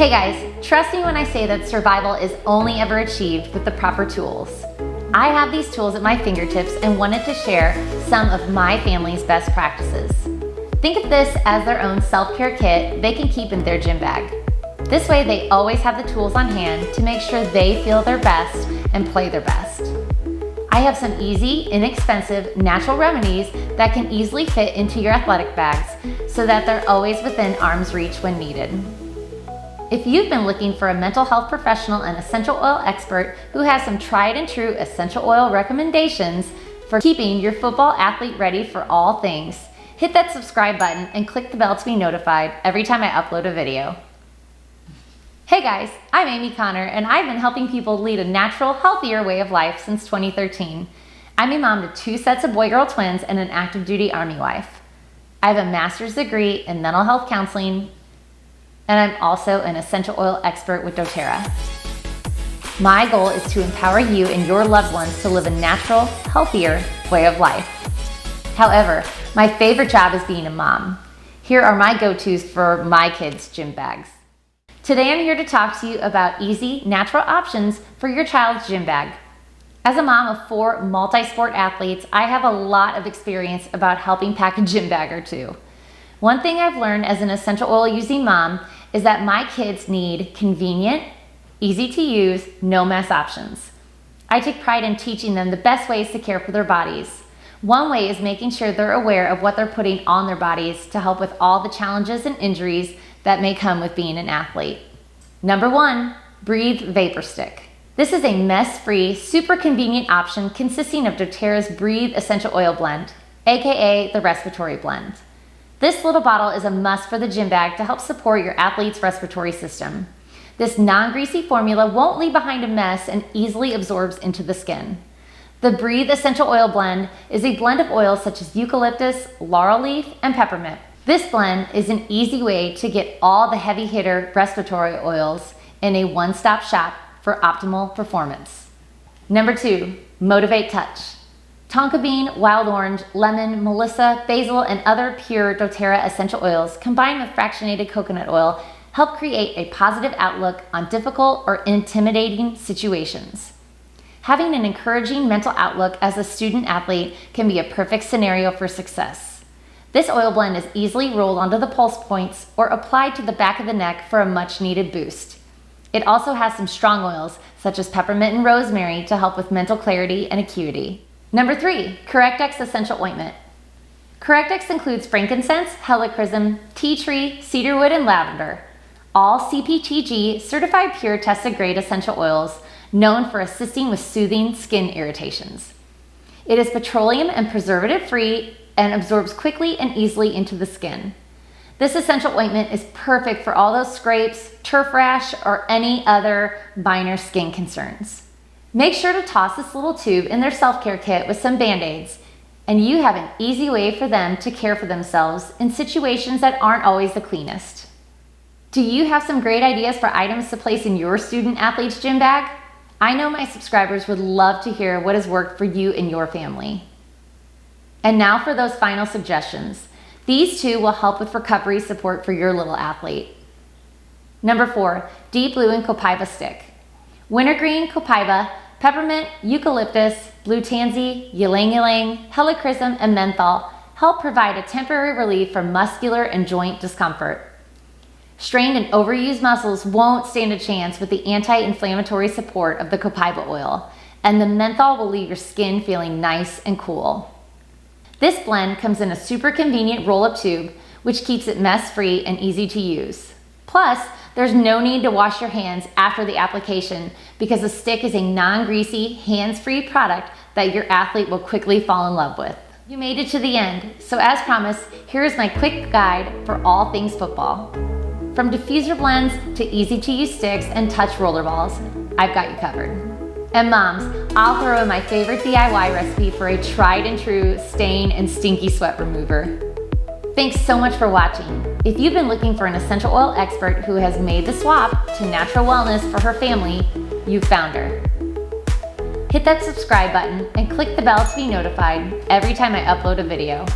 Hey guys, trust me when I say that survival is only ever achieved with the proper tools. I have these tools at my fingertips and wanted to share some of my family's best practices. Think of this as their own self-care kit they can keep in their gym bag. This way they always have the tools on hand to make sure they feel their best and play their best. I have some easy, inexpensive, natural remedies that can easily fit into your athletic bags so that they're always within arm's reach when needed. If you've been looking for a mental health professional and essential oil expert who has some tried and true essential oil recommendations for keeping your football athlete ready for all things, hit that subscribe button and click the bell to be notified every time I upload a video. Hey guys, I'm Amy Connor and I've been helping people lead a natural, healthier way of life since 2013. I'm a mom to 2 sets of boy-girl twins and an active duty Army wife. I have a master's degree in mental health counseling, and I'm also an essential oil expert with doTERRA. My goal is to empower you and your loved ones to live a natural, healthier way of life. However, my favorite job is being a mom. Here are my go-tos for my kids' gym bags. Today I'm here to talk to you about easy, natural options for your child's gym bag. As a mom of 4 multi-sport athletes, I have a lot of experience about helping pack a gym bag or two. One thing I've learned as an essential oil using mom is that my kids need convenient, easy to use, no mess options. I take pride in teaching them the best ways to care for their bodies. One way is making sure they're aware of what they're putting on their bodies to help with all the challenges and injuries that may come with being an athlete. Number 1, Breathe Vapor Stick. This is a mess-free, super convenient option consisting of doTERRA's Breathe Essential Oil Blend, aka the Respiratory Blend. This little bottle is a must for the gym bag to help support your athlete's respiratory system. This non-greasy formula won't leave behind a mess and easily absorbs into the skin. The Breathe Essential Oil Blend is a blend of oils such as eucalyptus, laurel leaf, and peppermint. This blend is an easy way to get all the heavy hitter respiratory oils in a one-stop shop for optimal performance. Number 2, Motivate Touch. Tonka bean, wild orange, lemon, melissa, basil, and other pure doTERRA essential oils combined with fractionated coconut oil help create a positive outlook on difficult or intimidating situations. Having an encouraging mental outlook as a student athlete can be a perfect scenario for success. This oil blend is easily rolled onto the pulse points or applied to the back of the neck for a much needed boost. It also has some strong oils such as peppermint and rosemary to help with mental clarity and acuity. Number 3, Correctex Essential Ointment. Correctex includes frankincense, helichrysum, tea tree, cedarwood, and lavender, all CPTG certified pure tested grade essential oils known for assisting with soothing skin irritations. It is petroleum and preservative free and absorbs quickly and easily into the skin. This essential ointment is perfect for all those scrapes, turf rash, or any other minor skin concerns. Make sure to toss this little tube in their self-care kit with some Band-Aids, and you have an easy way for them to care for themselves in situations that aren't always the cleanest. Do you have some great ideas for items to place in your student athlete's gym bag? I know my subscribers would love to hear what has worked for you and your family. And now for those final suggestions. These 2 will help with recovery support for your little athlete. Number 4, Deep Blue and Copaiba Stick. Wintergreen, copaiba, peppermint, eucalyptus, blue tansy, ylang-ylang, helichrysum, and menthol help provide a temporary relief from muscular and joint discomfort. Strained and overused muscles won't stand a chance with the anti-inflammatory support of the copaiba oil, and the menthol will leave your skin feeling nice and cool. This blend comes in a super convenient roll-up tube, which keeps it mess-free and easy to use. Plus, there's no need to wash your hands after the application because the stick is a non-greasy, hands-free product that your athlete will quickly fall in love with. You made it to the end, so as promised, here's my quick guide for all things football. From diffuser blends to easy-to-use sticks and touch rollerballs, I've got you covered. And moms, I'll throw in my favorite DIY recipe for a tried and true stain and stinky sweat remover. Thanks so much for watching. If you've been looking for an essential oil expert who has made the swap to natural wellness for her family, you've found her. Hit that subscribe button and click the bell to be notified every time I upload a video.